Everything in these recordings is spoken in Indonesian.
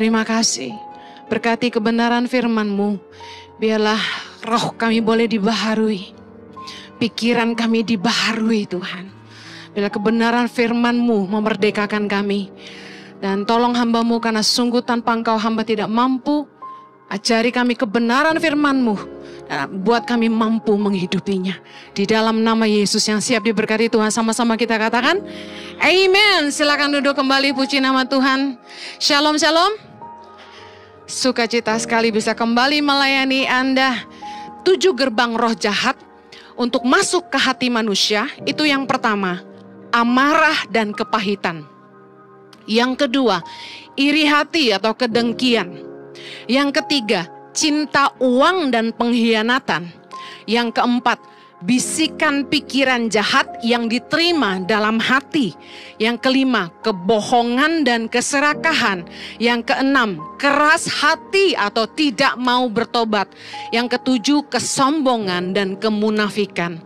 Terima kasih. Berkati kebenaran firman-Mu. Biarlah roh kami boleh dibaharui. Pikiran kami dibaharui Tuhan. Biarlah kebenaran firman-Mu memerdekakan kami. Dan tolong hamba-Mu karena sungguh tanpa Engkau hamba tidak mampu. Ajari kami kebenaran firman-Mu. Dan buat kami mampu menghidupinya. Di dalam nama Yesus yang siap diberkati Tuhan. Sama-sama kita katakan. Amen. Silakan duduk kembali, puji nama Tuhan. Shalom, shalom. Sukacita sekali bisa kembali melayani Anda. 7 gerbang roh jahat untuk masuk ke hati manusia. Itu yang pertama, amarah dan kepahitan. Yang kedua, iri hati atau kedengkian. Yang ketiga, cinta uang dan pengkhianatan. Yang keempat, bisikan pikiran jahat yang diterima dalam hati. Yang kelima, kebohongan dan keserakahan. Yang keenam, keras hati atau tidak mau bertobat. Yang ketujuh, kesombongan dan kemunafikan.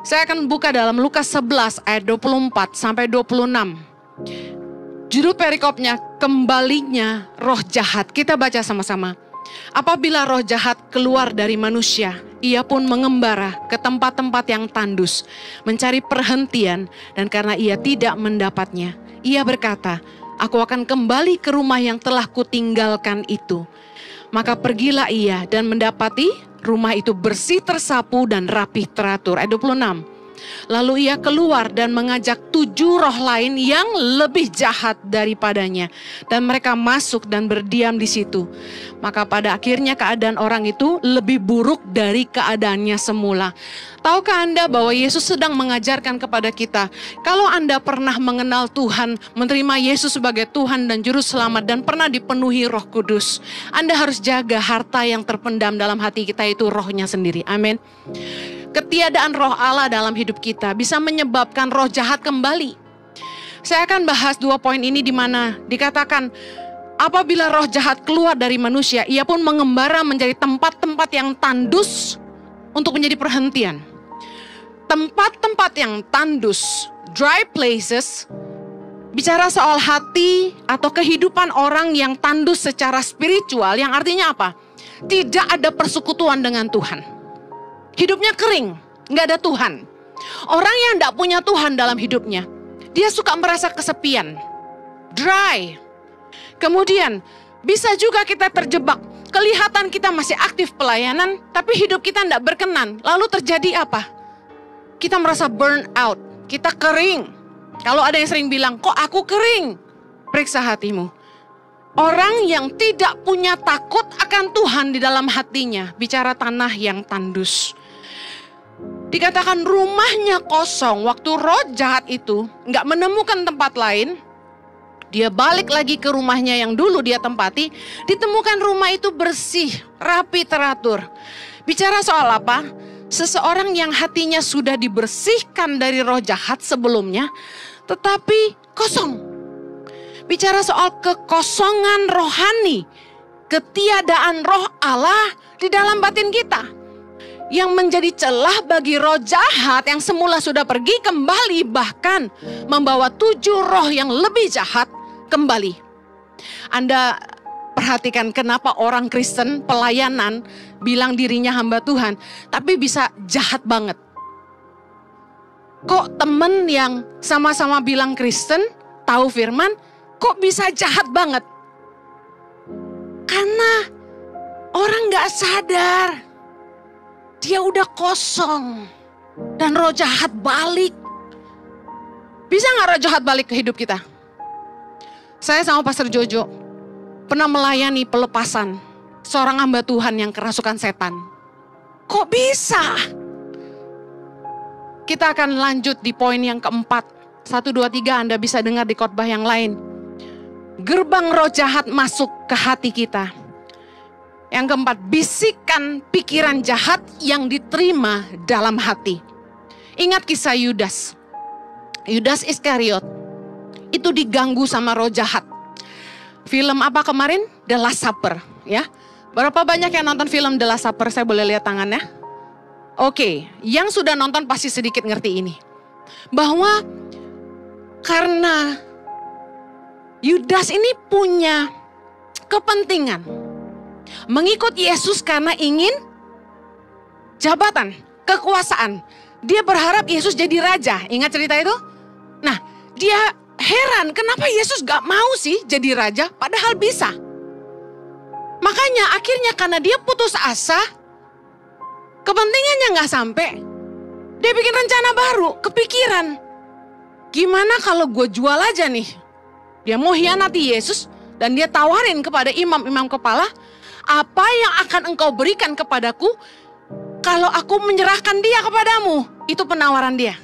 Saya akan buka dalam Lukas 11 ayat 24 sampai 26. Judul perikopnya, kembalinya roh jahat. Kita baca sama-sama. Apabila roh jahat keluar dari manusia, ia pun mengembara ke tempat-tempat yang tandus, mencari perhentian, dan karena ia tidak mendapatnya, ia berkata, aku akan kembali ke rumah yang telah kutinggalkan itu. Maka pergilah ia dan mendapati rumah itu bersih tersapu dan rapih teratur. Ayat 26. Lalu ia keluar dan mengajak 7 roh lain yang lebih jahat daripadanya. Dan mereka masuk dan berdiam di situ. Maka pada akhirnya keadaan orang itu lebih buruk dari keadaannya semula. Tahukah Anda bahwa Yesus sedang mengajarkan kepada kita, kalau Anda pernah mengenal Tuhan, menerima Yesus sebagai Tuhan dan Juru Selamat, dan pernah dipenuhi Roh Kudus, Anda harus jaga harta yang terpendam dalam hati kita, itu rohnya sendiri. Amin. Ketiadaan roh Allah dalam hidup kita bisa menyebabkan roh jahat kembali. Saya akan bahas 2 poin ini di mana dikatakan apabila roh jahat keluar dari manusia, ia pun mengembara menjadi tempat-tempat yang tandus untuk menjadi perhentian. Tempat-tempat yang tandus, dry places, bicara soal hati atau kehidupan orang yang tandus secara spiritual, yang artinya apa? Tidak ada persekutuan dengan Tuhan. Hidupnya kering, nggak ada Tuhan. Orang yang nggak punya Tuhan dalam hidupnya, dia suka merasa kesepian, dry. Kemudian bisa juga kita terjebak, kelihatan kita masih aktif pelayanan, tapi hidup kita nggak berkenan. Lalu terjadi apa? Kita merasa burn out, kita kering. Kalau ada yang sering bilang, kok aku kering? Periksa hatimu. Orang yang tidak punya takut akan Tuhan di dalam hatinya, bicara tanah yang tandus. Dikatakan rumahnya kosong, waktu roh jahat itu nggak menemukan tempat lain, dia balik lagi ke rumahnya yang dulu dia tempati, ditemukan rumah itu bersih, rapi, teratur. Bicara soal apa? Seseorang yang hatinya sudah dibersihkan dari roh jahat sebelumnya, tetapi kosong. Bicara soal kekosongan rohani, ketiadaan roh Allah di dalam batin kita. Yang menjadi celah bagi roh jahat yang semula sudah pergi kembali, bahkan membawa 7 roh yang lebih jahat kembali. Anda perhatikan kenapa orang Kristen pelayanan bilang dirinya hamba Tuhan, tapi bisa jahat banget. Kok temen yang sama-sama bilang Kristen, tahu firman, kok bisa jahat banget? Karena orang gak sadar. Dia udah kosong. Dan roh jahat balik. Bisa gak roh jahat balik ke hidup kita? Saya sama Pastor Jojo pernah melayani pelepasan seorang hamba Tuhan yang kerasukan setan. Kok bisa? Kita akan lanjut di poin yang keempat. 1, 2, 3 Anda bisa dengar di khotbah yang lain. Gerbang roh jahat masuk ke hati kita. Yang keempat, bisikan pikiran jahat yang diterima dalam hati. Ingat kisah Yudas. Yudas Iskariot itu diganggu sama roh jahat. Film apa kemarin? The Last Supper, ya. Berapa banyak yang nonton film The Last Supper? Saya boleh lihat tangannya? Oke, yang sudah nonton pasti sedikit ngerti ini. Bahwa karena Yudas ini punya kepentingan. Mengikut Yesus karena ingin jabatan, kekuasaan. Dia berharap Yesus jadi raja. Ingat cerita itu? Nah, dia heran kenapa Yesus gak mau sih jadi raja padahal bisa. Makanya akhirnya karena dia putus asa, kepentingannya gak sampai, dia bikin rencana baru, kepikiran. Gimana kalau gue jual aja nih? Dia mau hianati Yesus dan dia tawarin kepada imam-imam kepala, apa yang akan engkau berikan kepadaku kalau aku menyerahkan dia kepadamu? Itu penawaran dia.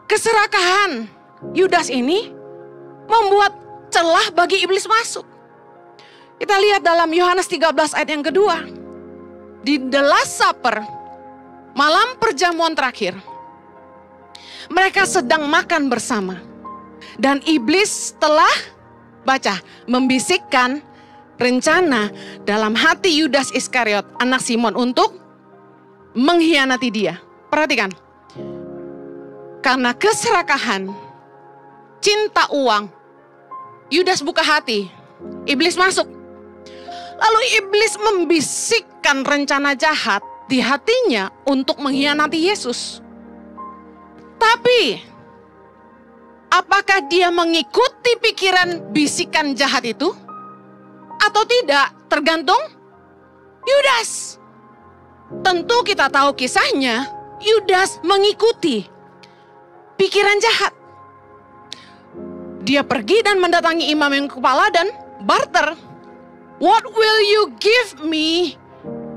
Keserakahan Yudas ini membuat celah bagi iblis masuk. Kita lihat dalam Yohanes 13 ayat yang kedua. Di The Last Supper, malam perjamuan terakhir, mereka sedang makan bersama. Dan iblis telah, baca, membisikkan rencana dalam hati Yudas Iskariot, anak Simon, untuk mengkhianati dia. Perhatikan. Karena keserakahan, cinta uang, Yudas buka hati, iblis masuk. Lalu iblis membisikkan rencana jahat di hatinya untuk mengkhianati Yesus. Tapi, apakah dia mengikuti pikiran bisikan jahat itu? Atau tidak? Tergantung Yudas. Tentu kita tahu kisahnya, Yudas mengikuti pikiran jahat. Dia pergi dan mendatangi imam yang kepala dan barter. What will you give me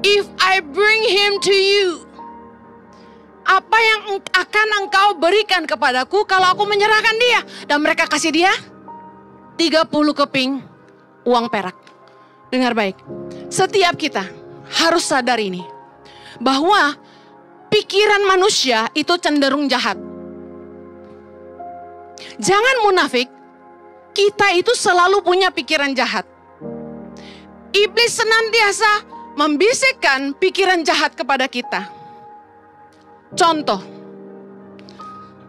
if I bring him to you? Apa yang akan engkau berikan kepadaku kalau aku menyerahkan dia? Dan mereka kasih dia 30 keping uang perak. Dengar baik, setiap kita harus sadar ini, bahwa pikiran manusia itu cenderung jahat. Jangan munafik, kita itu selalu punya pikiran jahat. Iblis senantiasa membisikkan pikiran jahat kepada kita. Contoh,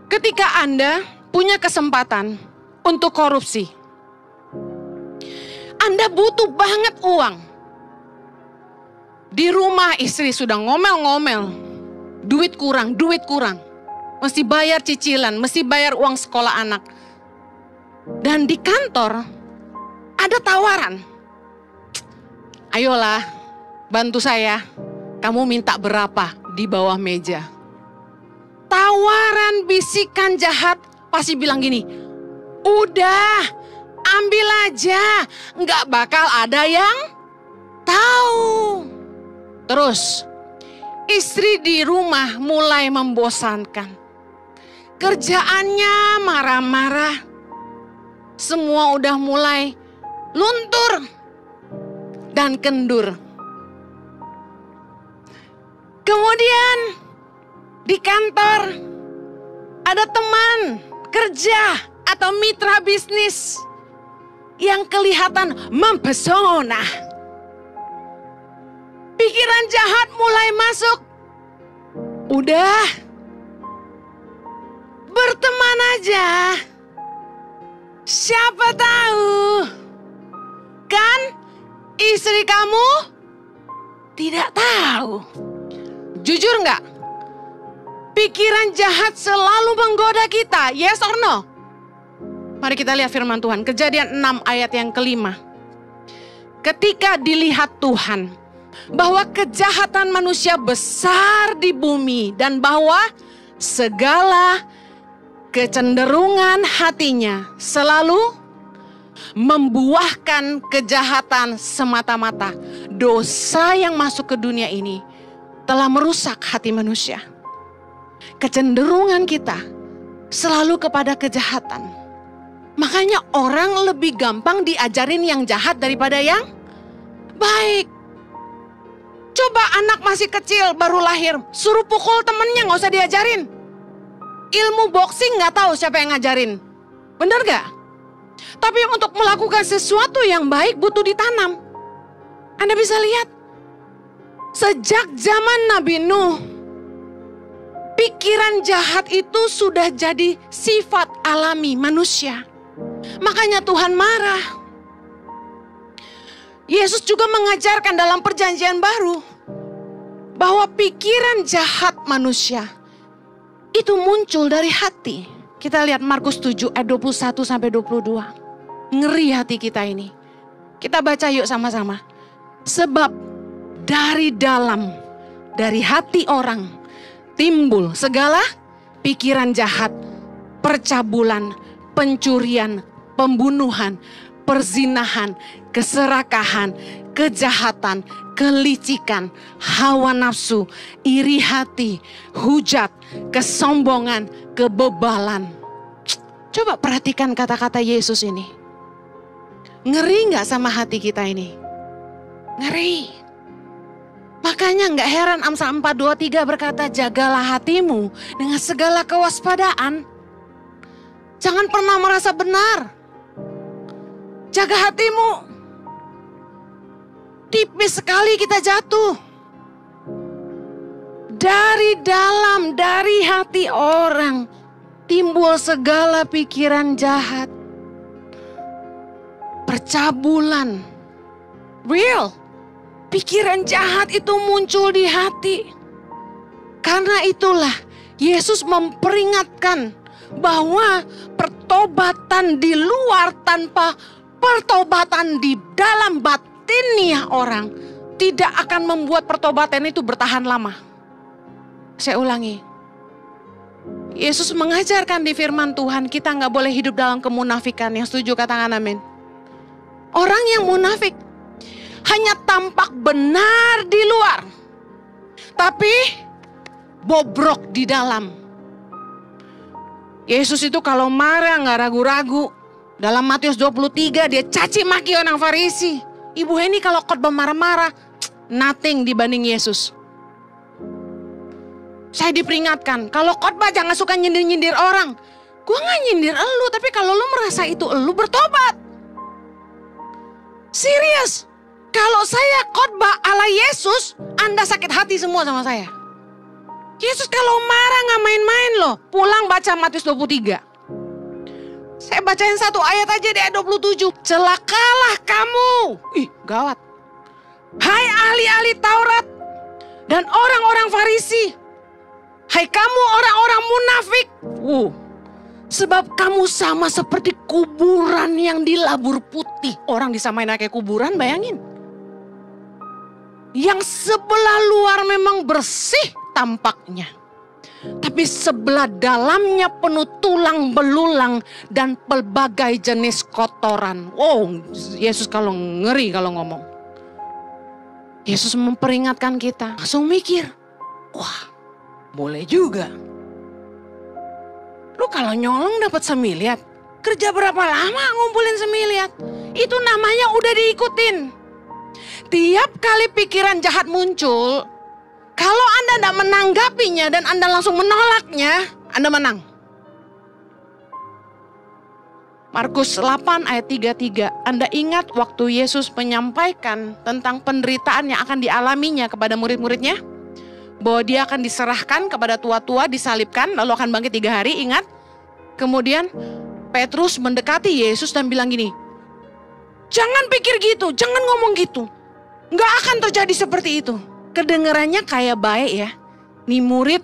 ketika Anda punya kesempatan untuk korupsi, Anda butuh banget uang. Di rumah istri sudah ngomel-ngomel, duit kurang. Mesti bayar cicilan, mesti bayar uang sekolah anak. Dan di kantor ada tawaran. Ayolah, bantu saya. Kamu minta berapa di bawah meja? Tawaran bisikan jahat pasti bilang gini, udah, ambil aja, nggak bakal ada yang tahu. Terus, istri di rumah mulai membosankan. Kerjaannya marah-marah. Semua udah mulai luntur dan kendur. Kemudian di kantor ada teman kerja atau mitra bisnis yang kelihatan mempesona. Pikiran jahat mulai masuk. Udah, berteman aja. Siapa tahu kan istri kamu tidak tahu. Jujur nggak? Pikiran jahat selalu menggoda kita, yes or no? Mari kita lihat firman Tuhan, Kejadian 6 ayat yang kelima. Ketika dilihat Tuhan bahwa kejahatan manusia besar di bumi dan bahwa segala kecenderungan hatinya selalu membuahkan kejahatan semata-mata. Dosa yang masuk ke dunia ini telah merusak hati manusia. Kecenderungan kita selalu kepada kejahatan. Makanya orang lebih gampang diajarin yang jahat daripada yang baik. Coba anak masih kecil baru lahir, suruh pukul temennya, gak usah diajarin. Ilmu boxing gak tahu siapa yang ngajarin. Bener gak? Tapi untuk melakukan sesuatu yang baik butuh ditanam. Anda bisa lihat, sejak zaman Nabi Nuh, pikiran jahat itu sudah jadi sifat alami manusia. Makanya Tuhan marah. Yesus juga mengajarkan dalam perjanjian baru bahwa pikiran jahat manusia itu muncul dari hati. Kita lihat Markus 7 ayat 21 sampai 22. Ngeri hati kita ini. Kita baca yuk sama-sama. Sebab dari dalam, dari hati orang timbul segala pikiran jahat, percabulan, pencurian, pembunuhan, perzinahan, keserakahan, kejahatan, kelicikan, hawa nafsu, iri hati, hujat, kesombongan, kebebalan. Coba perhatikan kata-kata Yesus ini. Ngeri gak sama hati kita ini? Ngeri. Makanya gak heran Amsal 4:23 berkata, jagalah hatimu dengan segala kewaspadaan. Jangan pernah merasa benar. Jaga hatimu. Tipis sekali kita jatuh. Dari dalam, dari hati orang timbul segala pikiran jahat. Percabulan. Real. Pikiran jahat itu muncul di hati. Karena itulah Yesus memperingatkan bahwa pertobatan di luar tanpa pertobatan di dalam batinnya orang tidak akan membuat pertobatan itu bertahan lama. Saya ulangi. Yesus mengajarkan di firman Tuhan kita gak boleh hidup dalam kemunafikan. Yang setuju katakan amin. Orang yang munafik hanya tampak benar di luar, tapi bobrok di dalam. Yesus itu kalau marah gak ragu-ragu. Dalam Matius 23 dia caci maki orang Farisi. Ibu Heni kalau khotbah marah-marah, nothing dibanding Yesus. Saya diperingatkan, kalau khotbah jangan suka nyindir-nyindir orang. Gue gak nyindir elu, tapi kalau lu merasa itu elu, bertobat. Serius, kalau saya khotbah ala Yesus, Anda sakit hati semua sama saya. Yesus kalau marah gak main-main loh. Pulang baca Matius 23. Saya bacain satu ayat aja di ayat 27. Celakalah kamu. Ih, gawat. Hai ahli-ahli Taurat dan orang-orang Farisi. Hai kamu orang-orang munafik. Sebab kamu sama seperti kuburan yang dilabur putih. Orang disamain kayak kuburan, bayangin. Yang sebelah luar memang bersih tampaknya. Tapi sebelah dalamnya penuh tulang belulang dan pelbagai jenis kotoran. Yesus kalau ngeri kalau ngomong. Yesus memperingatkan kita. Langsung mikir, wah boleh juga. Lu kalau nyolong dapat semiliat, kerja berapa lama ngumpulin semiliat? Itu namanya udah diikutin. Tiap kali pikiran jahat muncul, kalau Anda tidak menanggapinya dan Anda langsung menolaknya, Anda menang. Markus 8 ayat 33. Anda ingat waktu Yesus menyampaikan tentang penderitaan yang akan dialaminya kepada murid-muridnya? Bahwa dia akan diserahkan kepada tua-tua, disalibkan, lalu akan bangkit 3 hari, ingat? Kemudian Petrus mendekati Yesus dan bilang gini, jangan pikir gitu, jangan ngomong gitu. Nggak akan terjadi seperti itu. Kedengarannya kayak baik ya. Nih murid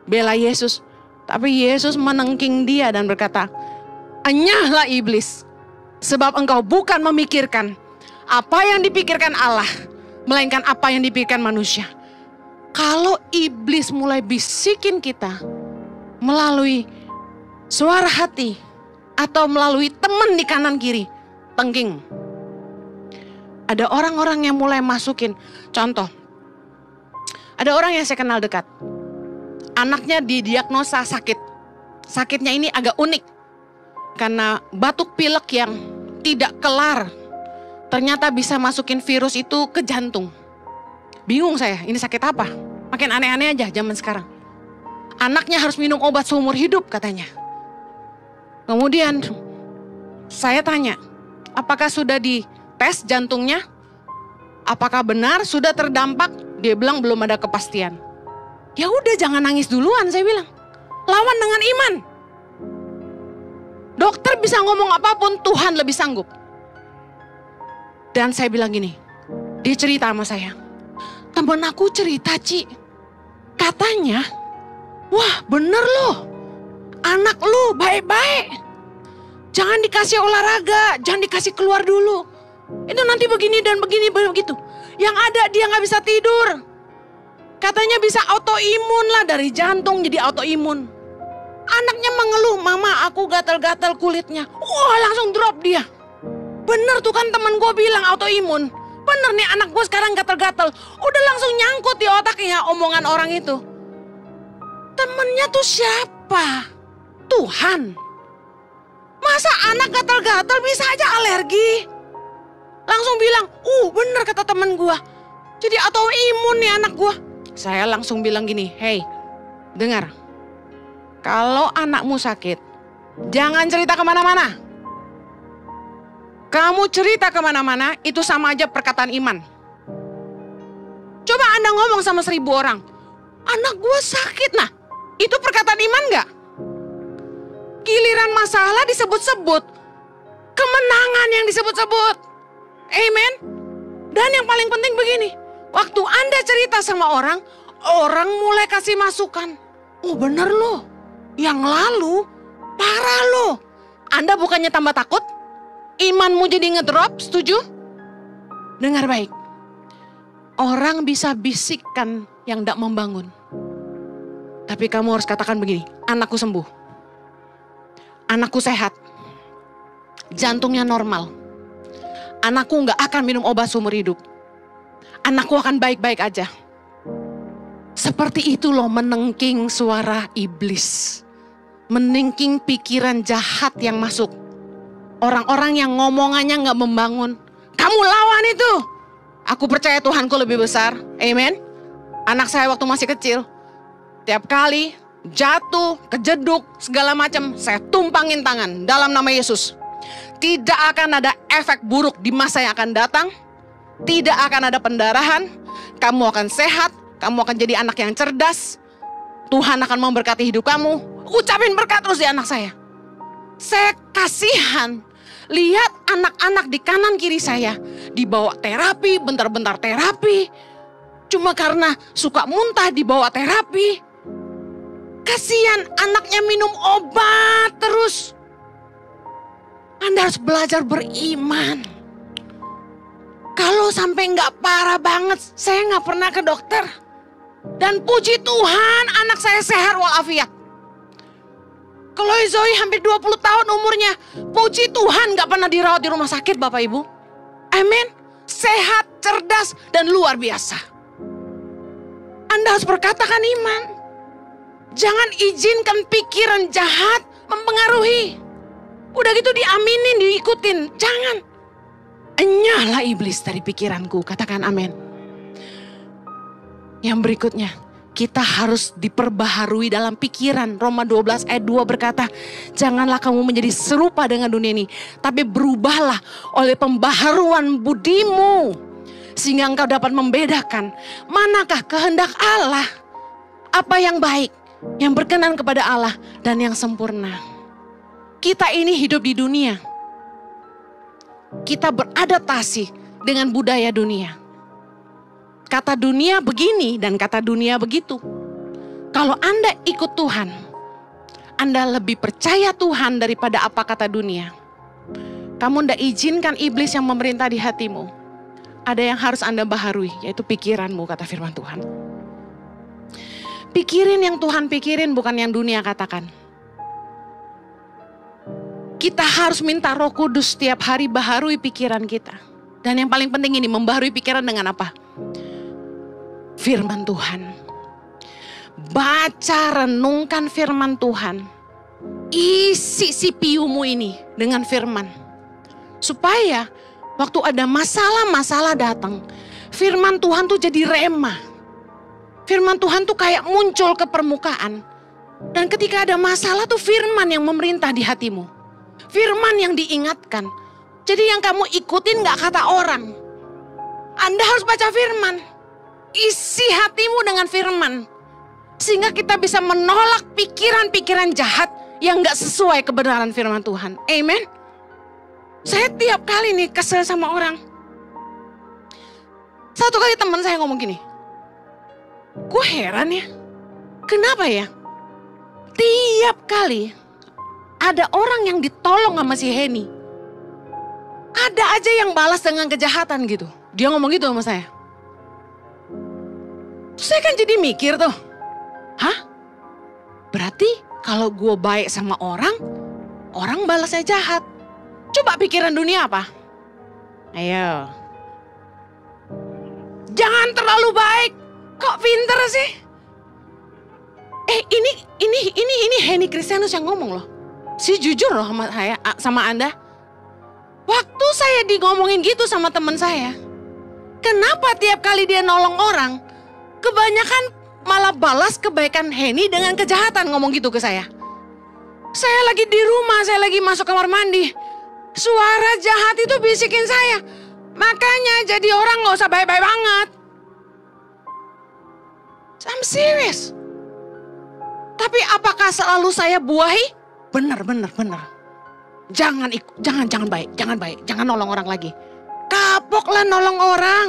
bela Yesus. Tapi Yesus menengking dia dan berkata, enyahlah iblis. Sebab engkau bukan memikirkan apa yang dipikirkan Allah, melainkan apa yang dipikirkan manusia. Kalau iblis mulai bisikin kita melalui suara hati atau melalui teman di kanan kiri, tengking. Ada orang-orang yang mulai masukin. Contoh, ada orang yang saya kenal dekat. Anaknya didiagnosa sakit. Sakitnya ini agak unik. Karena batuk pilek yang tidak kelar. Ternyata bisa masukin virus itu ke jantung. Bingung saya, ini sakit apa? Makin aneh-aneh aja zaman sekarang. Anaknya harus minum obat seumur hidup katanya. Kemudian saya tanya, apakah sudah dites jantungnya? Apakah benar sudah terdampak? Dia bilang belum ada kepastian. Ya udah jangan nangis duluan, saya bilang. Lawan dengan iman. Dokter bisa ngomong apapun, Tuhan lebih sanggup. Dan saya bilang gini, dia cerita sama saya. Temen aku cerita, Ci. Katanya, wah bener loh. Anak lu baik-baik. Jangan dikasih olahraga, jangan dikasih keluar dulu. Itu nanti begini dan begini begitu. Yang ada dia gak bisa tidur. Katanya bisa autoimun lah, dari jantung jadi autoimun. Anaknya mengeluh, mama aku gatal-gatal kulitnya. Wah langsung drop dia. Bener tuh kan temen gue bilang autoimun. Bener nih anak gue sekarang gatal-gatal. Udah langsung nyangkut di otaknya omongan orang itu. Temennya tuh siapa? Tuhan. Masa anak gatal-gatal bisa aja alergi? Langsung bilang, bener kata temen gue. Jadi autoimun nih anak gue. Saya langsung bilang gini, hey dengar. Kalau anakmu sakit, jangan cerita kemana-mana. Kamu cerita kemana-mana, itu sama aja perkataan iman. Coba Anda ngomong sama 1000 orang. Anak gue sakit, nah itu perkataan iman gak? Giliran masalah disebut-sebut. Kemenangan yang disebut-sebut. Amen. Dan yang paling penting begini. Waktu Anda cerita sama orang, orang mulai kasih masukan. Oh bener loh. Yang lalu parah loh. Anda bukannya tambah takut? Imanmu jadi ngedrop, setuju? Dengar baik. Orang bisa bisikkan yang tidak membangun. Tapi kamu harus katakan begini, anakku sembuh. Anakku sehat. Jantungnya normal. Anakku gak akan minum obat seumur hidup. Anakku akan baik-baik aja. Seperti itu loh menengking suara iblis. Menengking pikiran jahat yang masuk. Orang-orang yang ngomongannya gak membangun. Kamu lawan itu. Aku percaya Tuhanku lebih besar. Amen. Anak saya waktu masih kecil. Tiap kali jatuh, kejeduk, segala macam. Saya tumpangin tangan dalam nama Yesus. Tidak akan ada efek buruk di masa yang akan datang. Tidak akan ada pendarahan. Kamu akan sehat. Kamu akan jadi anak yang cerdas. Tuhan akan memberkati hidup kamu. Ucapin berkat terus di anak saya. Saya kasihan. Lihat anak-anak di kanan kiri saya. Dibawa terapi, bentar-bentar terapi. Cuma karena suka muntah dibawa terapi. Kasihan anaknya minum obat terus. Anda harus belajar beriman. Kalau sampai nggak parah banget, saya nggak pernah ke dokter. Dan puji Tuhan anak saya sehat walafiat. Kalau Zoe hampir 20 tahun umurnya, puji Tuhan nggak pernah dirawat di rumah sakit Bapak Ibu. Amin. Sehat, cerdas, dan luar biasa. Anda harus berkatakan iman. Jangan izinkan pikiran jahat mempengaruhi. Udah gitu diaminin, diikutin. Jangan. Enyahlah iblis dari pikiranku. Katakan amin. Yang berikutnya. Kita harus diperbaharui dalam pikiran. Roma 12 ayat 2 berkata. Janganlah kamu menjadi serupa dengan dunia ini. Tapi berubahlah oleh pembaharuan budimu. Sehingga engkau dapat membedakan. Manakah kehendak Allah. Apa yang baik. Yang berkenan kepada Allah. Dan yang sempurna. Kita ini hidup di dunia. Kita beradaptasi dengan budaya dunia. Kata dunia begini dan kata dunia begitu. Kalau Anda ikut Tuhan, Anda lebih percaya Tuhan daripada apa kata dunia. Kamu tidak izinkan iblis yang memerintah di hatimu. Ada yang harus Anda baharui, yaitu pikiranmu, kata firman Tuhan. Pikirin yang Tuhan pikirin, bukan yang dunia katakan. Kita harus minta Roh Kudus setiap hari baharui pikiran kita. Dan yang paling penting ini, membaharui pikiran dengan apa? Firman Tuhan. Baca, renungkan firman Tuhan. Isi CPU-mu ini dengan firman. Supaya waktu ada masalah-masalah datang, firman Tuhan tuh jadi rema. Firman Tuhan tuh kayak muncul ke permukaan. Dan ketika ada masalah tuh firman yang memerintah di hatimu. Firman yang diingatkan. Jadi yang kamu ikutin gak kata orang. Anda harus baca firman. Isi hatimu dengan firman. Sehingga kita bisa menolak pikiran-pikiran jahat yang gak sesuai kebenaran firman Tuhan. Amen. Saya tiap kali nih kesel sama orang. Satu kali teman saya ngomong gini, gue heran ya, kenapa ya? Tiap kali ada orang yang ditolong sama si Henny, ada aja yang balas dengan kejahatan gitu. Dia ngomong gitu sama saya. Terus saya kan jadi mikir tuh, hah? Berarti kalau gue baik sama orang, orang balasnya jahat. Coba pikiran dunia apa? Ayo. Jangan terlalu baik. Kok pinter sih? Ini Henny Kristianus yang ngomong loh. Si jujur loh sama saya, sama Anda. Waktu saya ngomongin gitu sama teman saya, kenapa tiap kali dia nolong orang, kebanyakan malah balas kebaikan Henny dengan kejahatan, ngomong gitu ke saya. Saya lagi di rumah, saya lagi masuk kamar mandi. Suara jahat itu bisikin saya. Makanya jadi orang gak usah baik-baik banget. I'm serious. Tapi apakah selalu saya buahi? Benar. Jangan baik, jangan nolong orang lagi. Kapoklah nolong orang.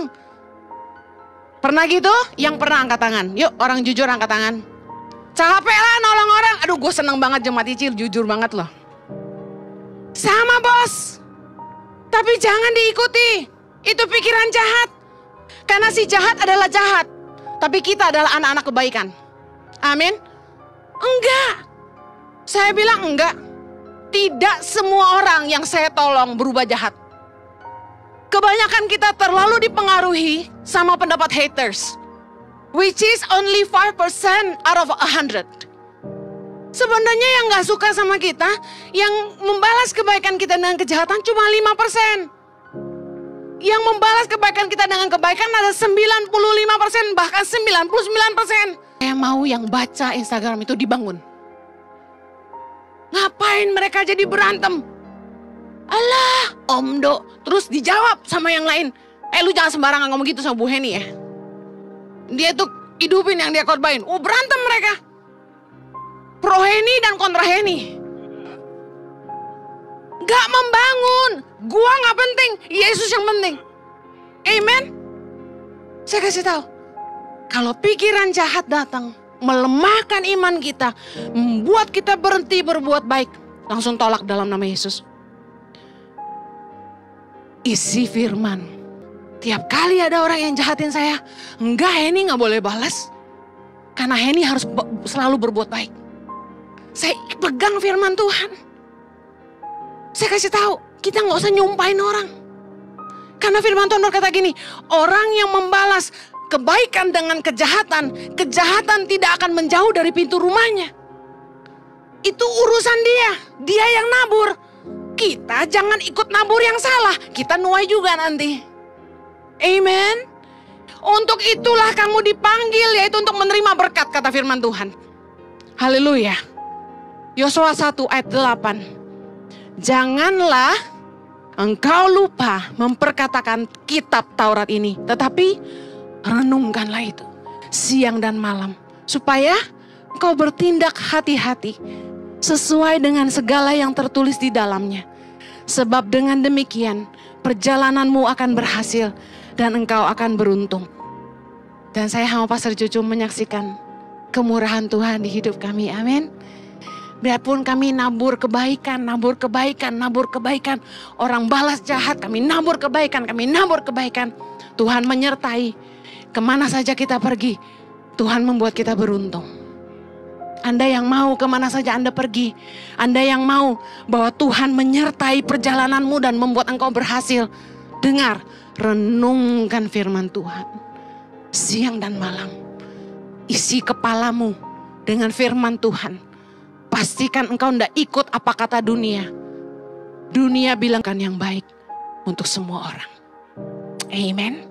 Pernah gitu? Yang pernah angkat tangan. Yuk orang jujur angkat tangan. Capek lah nolong orang. Aduh gue seneng banget jemaat Icil, jujur banget loh. Sama bos. Tapi jangan diikuti. Itu pikiran jahat. Karena si jahat adalah jahat. Tapi kita adalah anak-anak kebaikan. Amin. Enggak. Saya bilang enggak. Tidak semua orang yang saya tolong berubah jahat. Kebanyakan kita terlalu dipengaruhi sama pendapat haters. Which is only 5% out of 100. Sebenarnya yang gak suka sama kita, yang membalas kebaikan kita dengan kejahatan cuma 5%. Yang membalas kebaikan kita dengan kebaikan ada 95%, bahkan 99%. Saya mau yang baca Instagram itu dibangun. Ngapain mereka jadi berantem? Alah, Om Do. Terus dijawab sama yang lain. Lu jangan sembarangan ngomong gitu sama Bu Henny ya. Dia tuh hidupin yang dia korbanin. Berantem mereka. Pro Henny dan kontra Henny. Gak membangun. Gua gak penting. Yesus yang penting. Amen. Saya kasih tahu. Kalau pikiran jahat datang, melemahkan iman kita, membuat kita berhenti berbuat baik, langsung tolak dalam nama Yesus. Isi firman. Tiap kali ada orang yang jahatin saya, enggak, Henny gak boleh balas. Karena Henny harus selalu berbuat baik. Saya pegang firman Tuhan. Saya kasih tahu, kita gak usah nyumpahin orang. Karena firman Tuhan berkata gini, orang yang membalas kebaikan dengan kejahatan, kejahatan tidak akan menjauh dari pintu rumahnya. Itu urusan dia yang nabur. Kita jangan ikut nabur yang salah, kita nuai juga nanti. Amen. Untuk itulah kamu dipanggil, yaitu untuk menerima berkat, kata firman Tuhan. Haleluya. Yosua 1 ayat 8. Janganlah engkau lupa memperkatakan kitab Taurat ini, tetapi renungkanlah itu siang dan malam, supaya engkau bertindak hati-hati sesuai dengan segala yang tertulis di dalamnya. Sebab dengan demikian perjalananmu akan berhasil dan engkau akan beruntung. Dan saya sama Pastor Cucu menyaksikan kemurahan Tuhan di hidup kami. Amin. Biarpun kami nabur kebaikan, orang balas jahat, kami nabur kebaikan. Tuhan menyertai. Kemana saja kita pergi, Tuhan membuat kita beruntung. Anda yang mau kemana saja Anda pergi, Anda yang mau bahwa Tuhan menyertai perjalananmu dan membuat engkau berhasil. Dengar, renungkan firman Tuhan siang dan malam. Isi kepalamu dengan firman Tuhan. Pastikan engkau tidak ikut apa kata dunia. Dunia bilangkan yang baik untuk semua orang. Amen.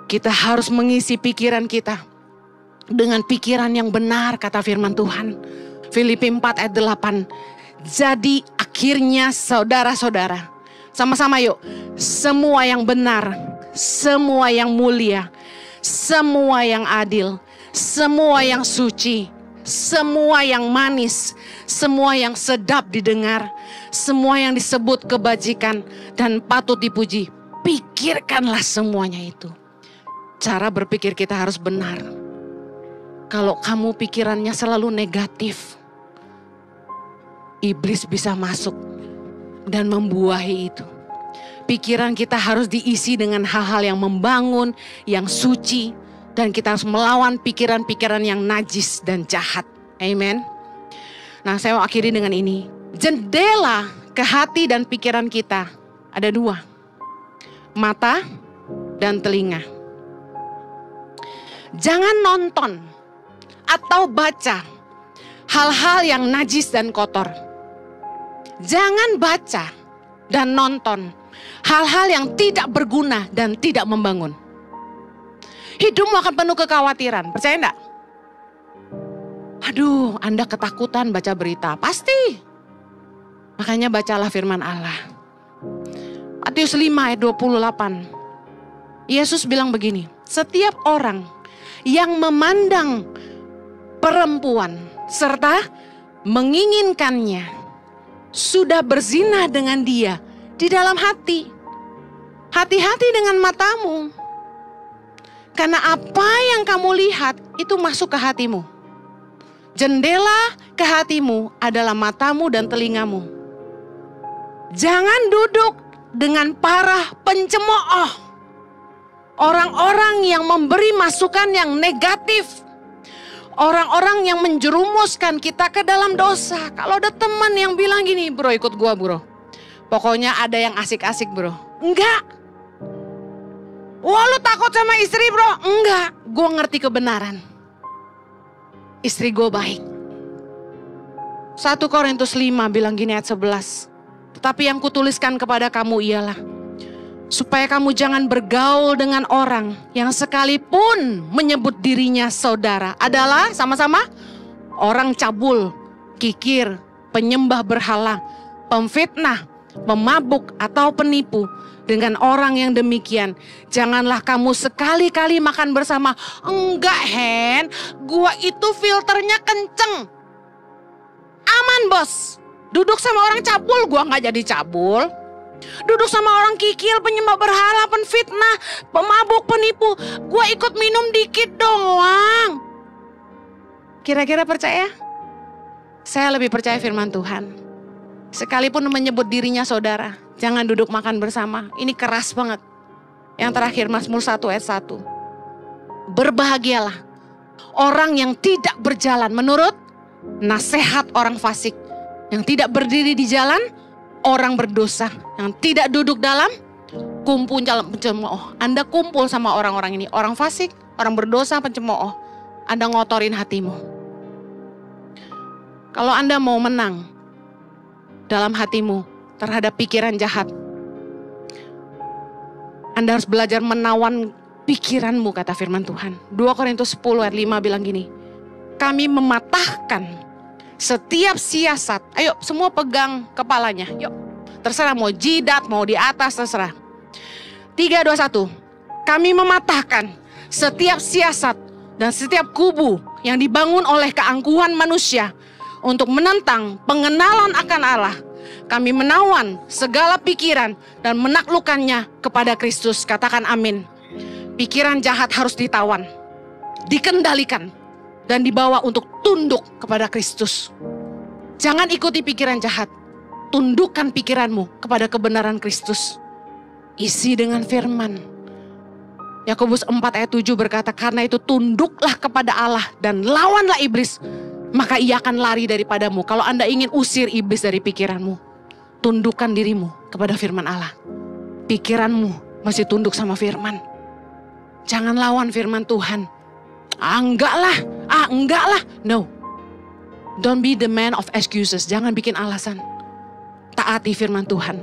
Kita harus mengisi pikiran kita dengan pikiran yang benar, kata firman Tuhan. Filipi 4 ayat 8. Jadi akhirnya saudara-saudara, sama-sama yuk. Semua yang benar, semua yang mulia, semua yang adil, semua yang suci, semua yang manis, semua yang sedap didengar, semua yang disebut kebajikan dan patut dipuji, pikirkanlah semuanya itu. cara berpikir kita harus benar. Kalau kamu pikirannya selalu negatif, iblis bisa masuk dan membuahi itu. Pikiran kita harus diisi dengan hal-hal yang membangun, yang suci. Dan kita harus melawan pikiran-pikiran yang najis dan jahat. Amen. Nah, saya mau akhiri dengan ini. Jendela ke hati dan pikiran kita ada 2. Mata dan telinga. Jangan nonton atau baca hal-hal yang najis dan kotor. Jangan baca dan nonton hal-hal yang tidak berguna dan tidak membangun. Hidupmu akan penuh kekhawatiran, percaya enggak? Aduh, Anda ketakutan baca berita, pasti. Makanya bacalah firman Allah. Matius 5 ayat 28. Yesus bilang begini, setiap orang yang memandang perempuan serta menginginkannya sudah berzina dengan dia di dalam hati. Hati-hati dengan matamu. Karena apa yang kamu lihat itu masuk ke hatimu. Jendela ke hatimu adalah matamu dan telingamu. Jangan duduk dengan para pencemooh. Orang-orang yang memberi masukan yang negatif. Orang-orang yang menjerumuskan kita ke dalam dosa. Kalau ada teman yang bilang gini, bro ikut gua bro. Pokoknya ada yang asik-asik bro. Enggak. Wah lu takut sama istri bro? Enggak, gue ngerti kebenaran. Istri gue baik. 1 Korintus 5 bilang gini ayat 11. Tetapi yang kutuliskan kepada kamu ialah supaya kamu jangan bergaul dengan orang yang sekalipun menyebut dirinya saudara adalah sama-sama orang cabul, kikir, penyembah berhala, pemfitnah, pemabuk atau penipu. Dengan orang yang demikian, janganlah kamu sekali-kali makan bersama. Enggak Hen, gua itu filternya kenceng. Aman bos, duduk sama orang cabul gua gak jadi cabul. Duduk sama orang kikil, penyembah berhala, penfitnah, pemabuk, penipu, gua ikut minum dikit doang. Kira-kira percaya? Saya lebih percaya firman Tuhan. Sekalipun menyebut dirinya saudara, jangan duduk makan bersama. Ini keras banget. Yang terakhir Mazmur 1 ayat 1. Berbahagialah orang yang tidak berjalan menurut nasihat orang fasik. Yang tidak berdiri di jalan orang berdosa. Yang tidak duduk dalam kumpul pencemooh. Anda kumpul sama orang-orang ini. Orang fasik, orang berdosa, pencemooh. Anda ngotorin hatimu. Kalau Anda mau menang dalam hatimu terhadap pikiran jahat, Anda harus belajar menawan pikiranmu, kata firman Tuhan. 2 Korintus 10 ayat 5 bilang gini, kami mematahkan setiap siasat. Ayo semua pegang kepalanya, yuk. Terserah mau jidat, mau di atas, terserah. 3, 2, 1. Kami mematahkan setiap siasat dan setiap kubu yang dibangun oleh keangkuhan manusia untuk menentang pengenalan akan Allah. Kami menawan segala pikiran dan menaklukkannya kepada Kristus. Katakan amin. Pikiran jahat harus ditawan, dikendalikan, dan dibawa untuk tunduk kepada Kristus. Jangan ikuti pikiran jahat. Tundukkan pikiranmu kepada kebenaran Kristus. Isi dengan firman. Yakobus 4 ayat 7 berkata, karena itu tunduklah kepada Allah dan lawanlah iblis, maka ia akan lari daripadamu. Kalau Anda ingin usir iblis dari pikiranmu, tundukkan dirimu kepada firman Allah. Pikiranmu masih tunduk sama firman. Jangan lawan firman Tuhan. Enggak lah. No. Don't be the man of excuses. Jangan bikin alasan. Taati firman Tuhan.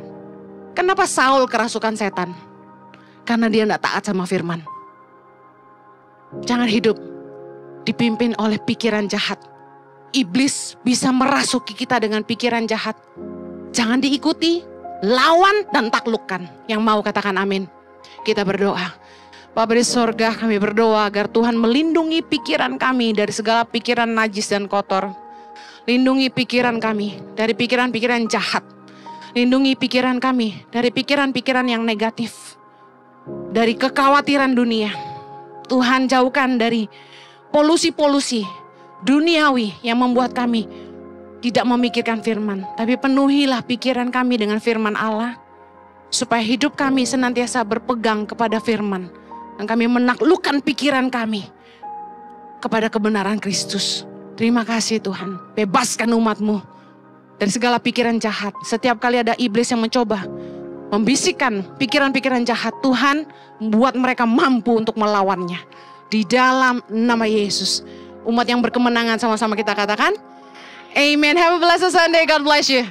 Kenapa Saul kerasukan setan? Karena dia tidak taat sama firman. Jangan hidup dipimpin oleh pikiran jahat. Iblis bisa merasuki kita dengan pikiran jahat. Jangan diikuti, lawan dan taklukkan. Yang mau katakan amin. Kita berdoa. Bapa di sorga, kami berdoa agar Tuhan melindungi pikiran kami dari segala pikiran najis dan kotor. Lindungi pikiran kami dari pikiran-pikiran jahat. Lindungi pikiran kami dari pikiran-pikiran yang negatif. Dari kekhawatiran dunia. Tuhan jauhkan dari polusi-polusi duniawi yang membuat kami tidak memikirkan firman. Tapi penuhilah pikiran kami dengan firman Allah. Supaya hidup kami senantiasa berpegang kepada firman. Dan kami menaklukkan pikiran kami kepada kebenaran Kristus. Terima kasih Tuhan. Bebaskan umat-Mu dari segala pikiran jahat. Setiap kali ada iblis yang mencoba membisikkan pikiran-pikiran jahat, Tuhan buat mereka mampu untuk melawannya. Di dalam nama Yesus. Umat yang berkemenangan sama-sama kita katakan, Amen. Have a blessed Sunday. God bless you.